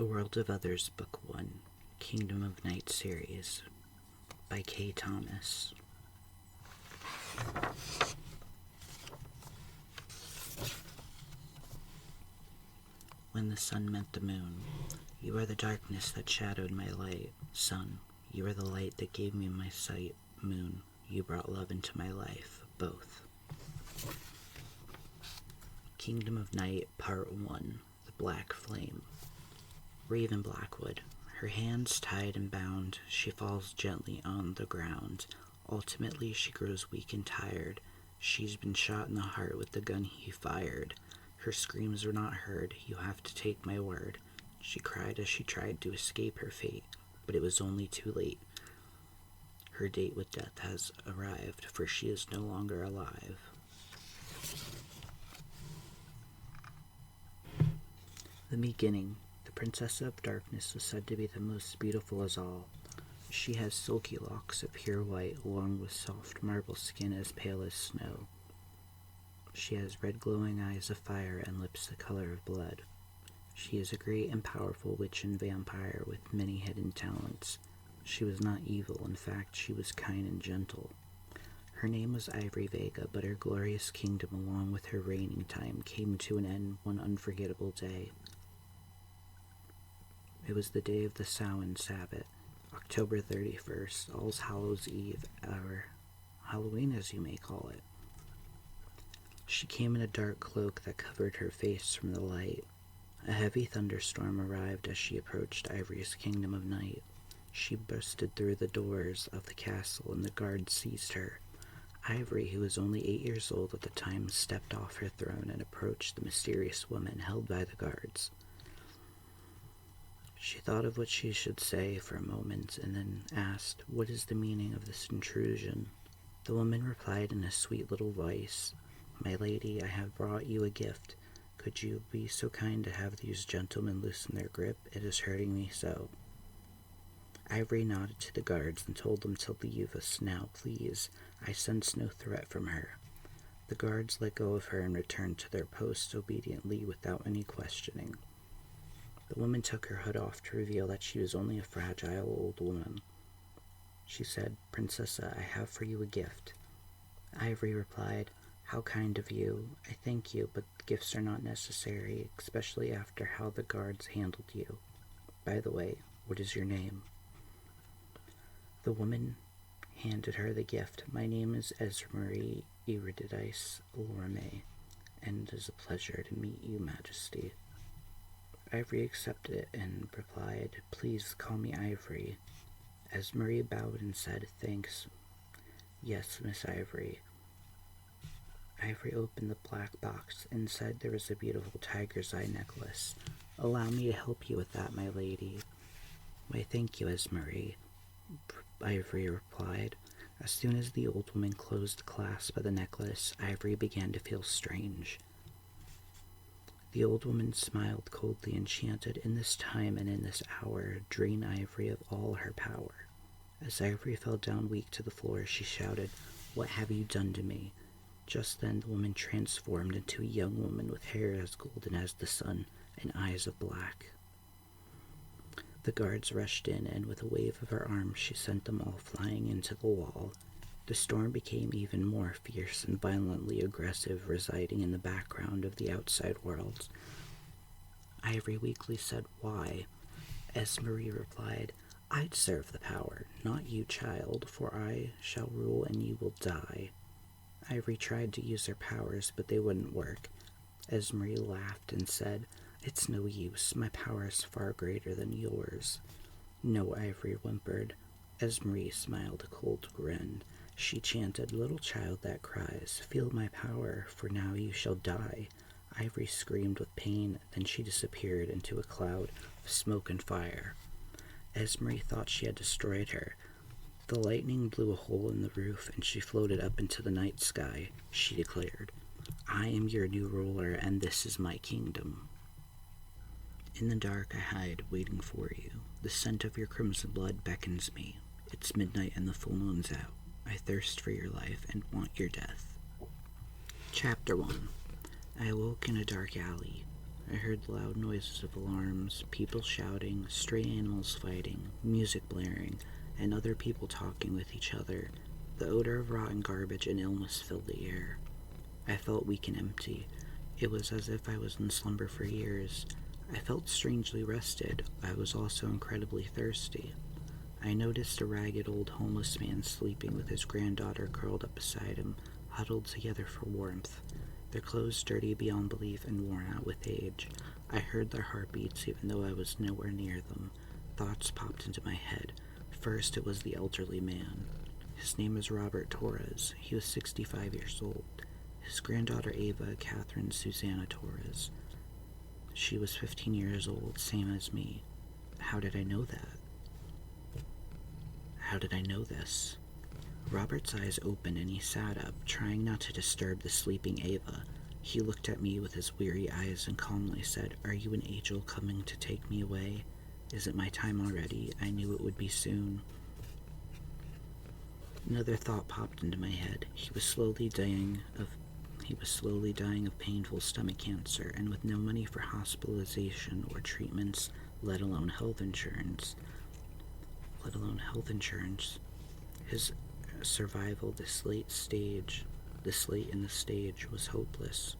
The World of Others, Book 1, Kingdom of Night Series, by K. Thomas. When the sun met the moon, you are the darkness that shadowed my light. Sun, you are the light that gave me my sight. Moon, you brought love into my life, both. Kingdom of Night, Part 1, The Black Flame. Raven Blackwood. Her hands tied and bound, she falls gently on the ground. Ultimately, she grows weak and tired. She's been shot in the heart with the gun he fired. Her screams were not heard, you have to take my word. She cried as she tried to escape her fate, but it was only too late. Her date with death has arrived, for she is no longer alive. The beginning. The Princess of Darkness was said to be the most beautiful as all. She has silky locks of pure white, along with soft marble skin as pale as snow. She has red glowing eyes of fire and lips the color of blood. She is a great and powerful witch and vampire with many hidden talents. She was not evil, in fact, she was kind and gentle. Her name was Ivory Vega, but her glorious kingdom, along with her reigning time, came to an end one unforgettable day. It was the day of the Samhain Sabbath, October 31st, All's Hallows Eve, or Halloween as you may call it. She came in a dark cloak that covered her face from the light. A heavy thunderstorm arrived as she approached Ivory's kingdom of night. She busted through the doors of the castle and the guards seized her. Ivory, who was only 8 years old at the time, stepped off her throne and approached the mysterious woman held by the guards. She thought of what she should say for a moment and then asked, "What is the meaning of this intrusion?" The woman replied in a sweet little voice, "My lady, I have brought you a gift. Could you be so kind to have these gentlemen loosen their grip? It is hurting me so." Ivory nodded to the guards and told them to leave us now, please. I sense no threat from her. The guards let go of her and returned to their posts obediently without any questioning. The woman took her hood off to reveal that she was only a fragile old woman. She said, "Princessa, I have for you a gift." Ivory replied, "How kind of you. I thank you, but gifts are not necessary, especially after how the guards handled you. By the way, what is your name?" The woman handed her the gift. "My name is Esmery Eurydice Lorme, and it is a pleasure to meet you, Majesty." Ivory accepted it and replied, "Please call me Ivory." Esmery bowed and said, "Thanks. Yes, Miss Ivory." Ivory opened the black box. Inside there was a beautiful tiger's eye necklace. "Allow me to help you with that, my lady." "Why, thank you, Esmery," Ivory replied. As soon as the old woman closed the clasp of the necklace, Ivory began to feel strange. The old woman smiled coldly and chanted, "In this time and in this hour, drain Ivory of all her power." As Ivory fell down weak to the floor, she shouted, "What have you done to me?" Just then the woman transformed into a young woman with hair as golden as the sun and eyes of black. The guards rushed in, and with a wave of her arm she sent them all flying into the wall. The storm became even more fierce and violently aggressive, residing in the background of the outside world. Ivory weakly said, "Why?" Esmery replied, "I'd serve the power, not you, child, for I shall rule and you will die." Ivory tried to use her powers, but they wouldn't work. Esmery laughed and said, "It's no use, my power is far greater than yours." "No," Ivory whimpered. Esmery smiled a cold grin. She chanted, "Little child that cries, feel my power, for now you shall die." Ivory screamed with pain, then she disappeared into a cloud of smoke and fire. Esmery thought she had destroyed her. The lightning blew a hole in the roof, and she floated up into the night sky. She declared, "I am your new ruler, and this is my kingdom. In the dark I hide, waiting for you. The scent of your crimson blood beckons me. It's midnight and the full moon's out. I thirst for your life and want your death." Chapter 1. I awoke in a dark alley. I heard the loud noises of alarms, people shouting, stray animals fighting, music blaring, and other people talking with each other. The odor of rotten garbage and illness filled the air. I felt weak and empty. It was as if I was in slumber for years. I felt strangely rested. I was also incredibly thirsty. I noticed a ragged old homeless man sleeping with his granddaughter curled up beside him, huddled together for warmth. Their clothes dirty beyond belief and worn out with age. I heard their heartbeats even though I was nowhere near them. Thoughts popped into my head. First, it was the elderly man. His name was Robert Torres. He was 65 years old. His granddaughter Ava, Catherine Susanna Torres. She was 15 years old, same as me. How did I know that? How did I know this? Robert's eyes opened and he sat up, trying not to disturb the sleeping Ava. He looked at me with his weary eyes and calmly said, "Are you an angel coming to take me away? Is it my time already? I knew it would be soon." Another thought popped into my head. He was slowly dying of painful stomach cancer, and with no money for hospitalization or treatments, let alone health insurance. His survival this late in the stage was hopeless.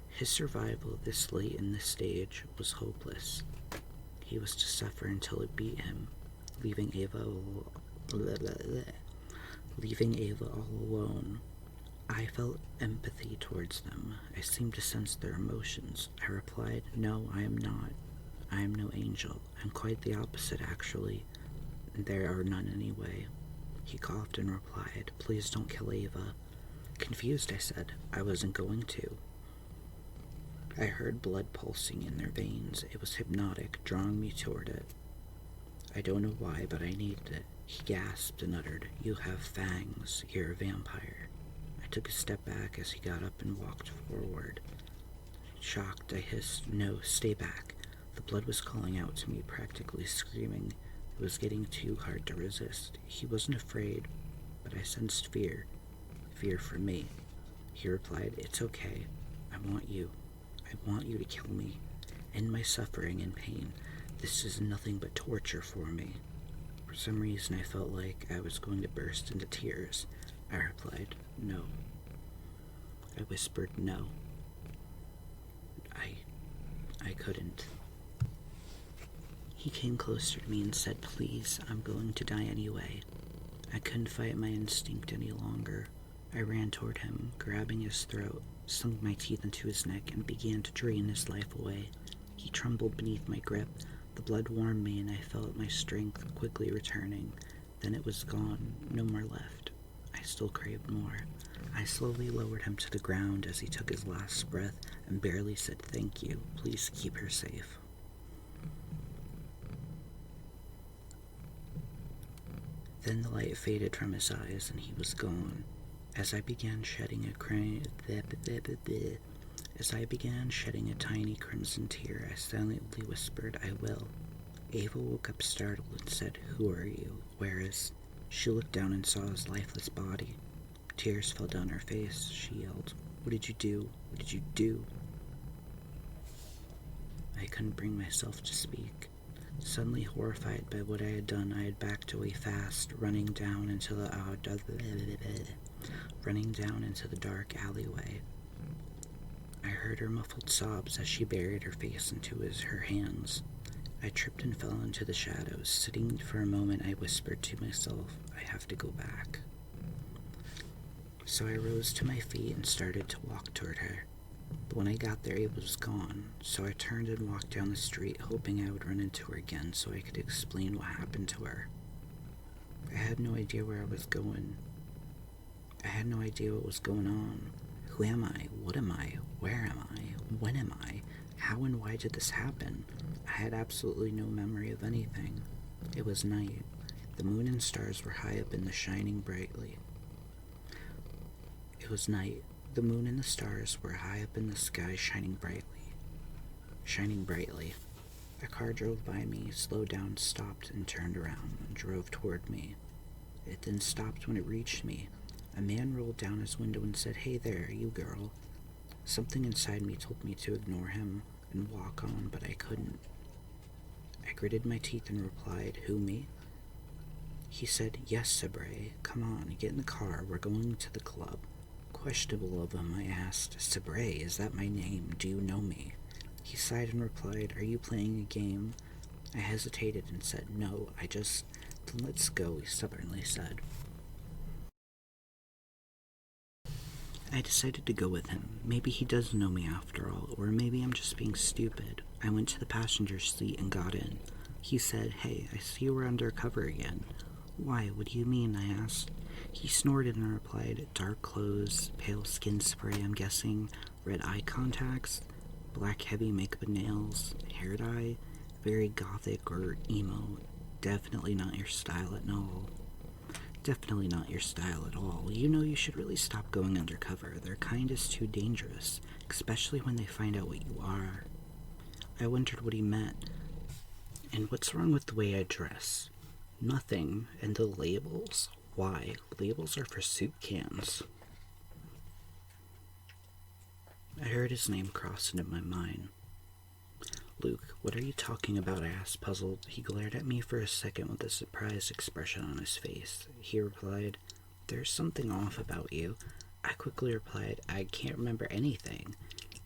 His survival this late in the stage was hopeless. He was to suffer until it beat him, leaving Ava all alone. I felt empathy towards them. I seemed to sense their emotions. I replied, "No, I am not. I am no angel. I'm quite the opposite, actually. There are none anyway." He coughed and replied, "Please don't kill Ava." Confused, I said, "I wasn't going to." I heard blood pulsing in their veins. It was hypnotic, drawing me toward it. I don't know why, but I needed it. He gasped and uttered, "You have fangs. You're a vampire." I took a step back as he got up and walked forward. Shocked, I hissed, "No, stay back." The blood was calling out to me, practically screaming. It was getting too hard to resist. He wasn't afraid, but I sensed fear. Fear for me. He replied, "It's okay. I want you. I want you to kill me. End my suffering and pain. This is nothing but torture for me." For some reason, I felt like I was going to burst into tears. I replied, "No." I whispered, "No." I couldn't. He came closer to me and said, "Please, I'm going to die anyway." I couldn't fight my instinct any longer. I ran toward him, grabbing his throat, sunk my teeth into his neck, and began to drain his life away. He trembled beneath my grip. The blood warmed me, and I felt my strength quickly returning. Then it was gone, no more left. I still craved more. I slowly lowered him to the ground as he took his last breath and barely said, "Thank you. Please keep her safe." Then the light faded from his eyes and he was gone. As I began shedding a tiny crimson tear, I silently whispered, "I will." Ava woke up startled and said, "Who are you? Where is—" She looked down and saw his lifeless body. Tears fell down her face. She yelled, "What did you do? What did you do?" I couldn't bring myself to speak. Suddenly horrified by what I had done, I had backed away fast, running down into the dark alleyway. I heard her muffled sobs as she buried her face into her hands. I tripped and fell into the shadows. Sitting for a moment, I whispered to myself, "I have to go back." So I rose to my feet and started to walk toward her. But when I got there, Ava was gone, so I turned and walked down the street, hoping I would run into her again so I could explain what happened to her. I had no idea where I was going. I had no idea what was going on. Who am I? What am I? Where am I? When am I? How and why did this happen? I had absolutely no memory of anything. It was night. The moon and stars were high up in the shining brightly. It was night. The moon and the stars were high up in the sky, shining brightly. A car drove by me, slowed down, stopped, and turned around, and drove toward me. It then stopped when it reached me. A man rolled down his window and said, "Hey there, you girl." Something inside me told me to ignore him. and walk on, but I couldn't. I gritted my teeth and replied, "Who, me?" He said, "Yes, Sabre. Come on, get in the car. We're going to the club." Questionable of him, I asked, "Sabre, is that my name? Do you know me?" He sighed and replied, "Are you playing a game?" I hesitated and said, "No, I just..." "Then let's go," he stubbornly said. I decided to go with him. Maybe he does know me after all, or maybe I'm just being stupid. I went to the passenger seat and got in. He said, "Hey, I see you were undercover again." "Why, what do you mean?" I asked. He snorted and replied, "Dark clothes, pale skin spray, I'm guessing, red eye contacts, black heavy makeup and nails, hair dye, very gothic or emo. Definitely not your style at all. Definitely not your style at all. You know you should really stop going undercover. Their kind is too dangerous, especially when they find out what you are." I wondered what he meant. "And what's wrong with the way I dress?" "Nothing. And the labels? Why? Labels are for soup cans." I heard his name cross into my mind. "Luke, what are you talking about?" I asked, puzzled. He glared at me for a second with a surprised expression on his face. He replied, "There's something off about you." I quickly replied, "I can't remember anything."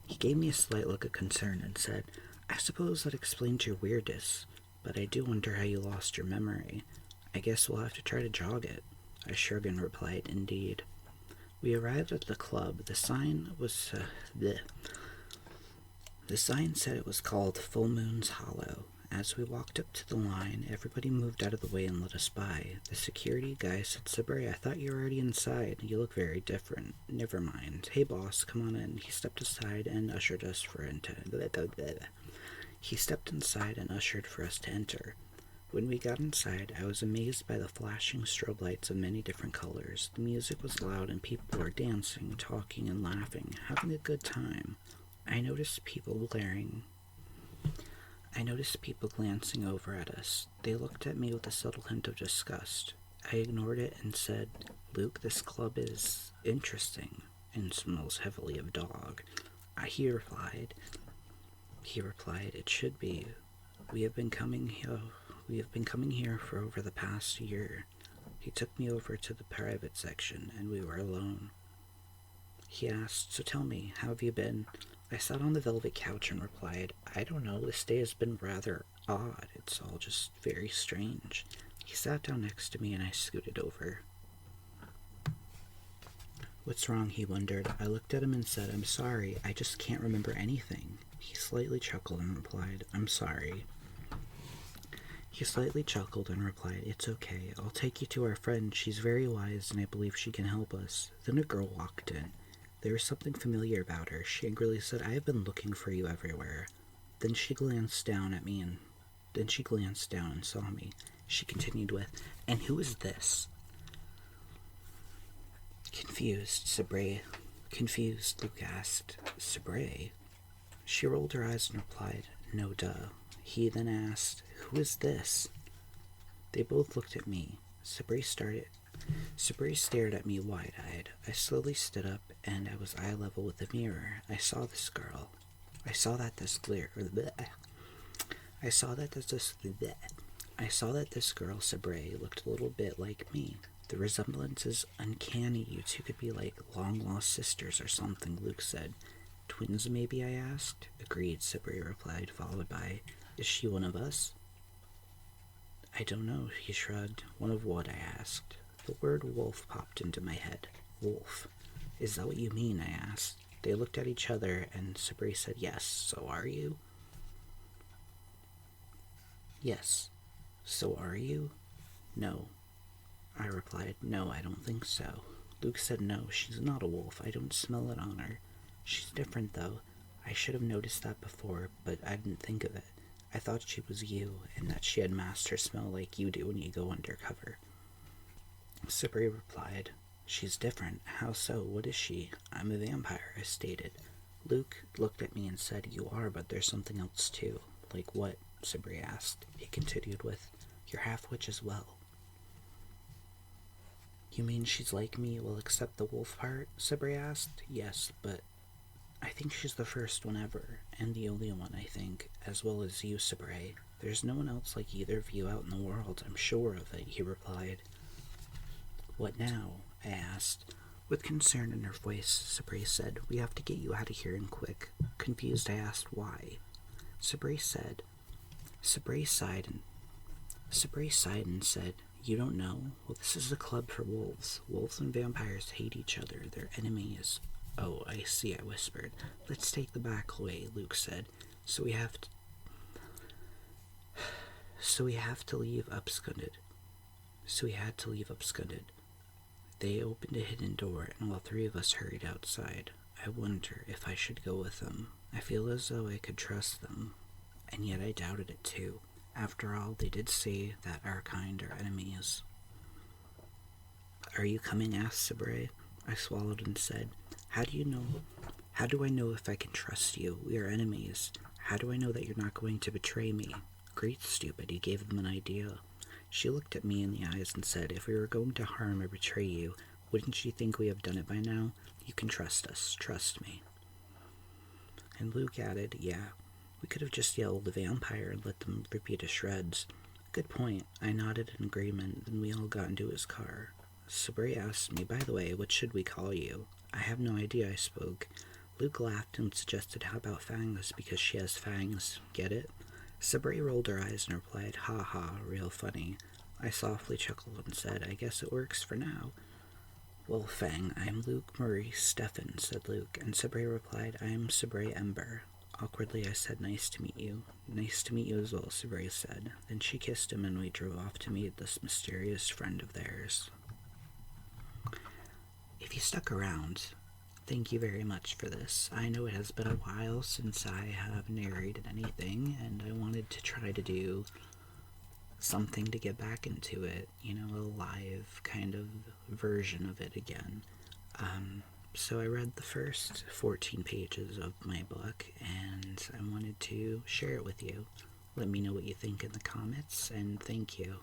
He gave me a slight look of concern and said, "I suppose that explains your weirdness, but I do wonder how you lost your memory. I guess we'll have to try to jog it." I shrugged and replied, "Indeed." We arrived at the club. The sign said it was called Full Moon's Hollow. As we walked up to the line, everybody moved out of the way and let us by. The security guy said, "Sabre, I thought you were already inside. You look very different." "Never mind. Hey, boss, come on in." He stepped aside and ushered us for us to enter. When we got inside, I was amazed by the flashing strobe lights of many different colors. The music was loud and people were dancing, talking, and laughing, having a good time. I noticed people glancing over at us. They looked at me with a subtle hint of disgust. I ignored it and said, "Luke, this club is interesting and smells heavily of dog." He replied, "It should be. We have been coming here for over the past year." He took me over to the private section, and we were alone. He asked, "So tell me, how have you been?" I sat on the velvet couch and replied, "I don't know, this day has been rather odd. It's all just very strange." He sat down next to me and I scooted over. "What's wrong?" he wondered. I looked at him and said, "I'm sorry, I just can't remember anything." He slightly chuckled and replied, "It's okay. I'll take you to our friend. She's very wise and I believe she can help us." Then a girl walked in. There was something familiar about her. She angrily said, "I have been looking for you everywhere." Then she glanced down and saw me. She continued with, "And who is this?" Confused, Luke asked, "Sabre?" She rolled her eyes and replied, "No, duh." He then asked, "Who is this?" They both looked at me. Sabre stared at me wide-eyed. I slowly stood up, and I was eye level with the mirror. I saw this girl. I saw that this girl, Sabre, looked a little bit like me. "The resemblance is uncanny. You two could be like long-lost sisters or something," Luke said. "Twins, maybe?" I asked. "Agreed," Sabre replied, followed by, "Is she one of us?" "I don't know," he shrugged. "One of what?" I asked. The word wolf popped into my head. Wolf. "Is that what you mean?" I asked. They looked at each other, and Sabre said, "Yes, so are you?" "Yes, so are you?" "No." I replied, "No, I don't think so." Luke said, "No, she's not a wolf. I don't smell it on her. She's different, though. I should have noticed that before, but I didn't think of it. I thought she was you, and that she had masked her smell like you do when you go undercover." Sabre replied, "She's different. How so? What is she?" "I'm a vampire," I stated. Luke looked at me and said, "You are, but there's something else too." "Like what?" Sabre asked. He continued with, "You're half-witch as well." "You mean she's like me, will accept the wolf part?" Sabre asked. "Yes, but..." I think she's the first one ever, and the only one, I think, as well as you, Sabre. There's no one else like either of you out in the world, I'm sure of it, he replied. What now? I asked. With concern in her voice, Sabre said, We have to get you out of here and quick. Confused, I asked why. Sabre sighed and said, You don't know? Well, this is a club for wolves. Wolves and vampires hate each other. They're enemies. Oh, I see, I whispered. Let's take the back way, Luke said. So we have to leave absconded. They opened a hidden door, and all three of us hurried outside. I wonder if I should go with them. I feel as though I could trust them, and yet I doubted it too. After all, they did say that our kind are enemies. Are you coming? Asked Sabre. I swallowed and said, How do I know if I can trust you? We are enemies. How do I know that you're not going to betray me? Great, stupid, you gave them an idea. She looked at me in the eyes and said, If we were going to harm or betray you, wouldn't you think we have done it by now? You can trust us. Trust me. And Luke added, Yeah, we could have just yelled the vampire and let them rip you to shreds. Good point. I nodded in agreement, then we all got into his car. Sabre asked me, By the way, what should we call you? I have no idea, I spoke. Luke laughed and suggested, How about Fangs, because she has fangs. Get it? Sabre rolled her eyes and replied, Ha ha, real funny. I softly chuckled and said, I guess it works for now. Well, Fang, I'm Luke Murray Stephen, said Luke, and Sabre replied, I am Sabre Ember. Awkwardly, I said, Nice to meet you. Nice to meet you as well, Sabre said. Then she kissed him and we drove off to meet this mysterious friend of theirs. If you stuck around, thank you very much for this. I know it has been a while since I have narrated anything, and I wanted to try to do something to get back into it, a live kind of version of it again. So I read the first 14 pages of my book, and I wanted to share it with you. Let me know what you think in the comments, and thank you.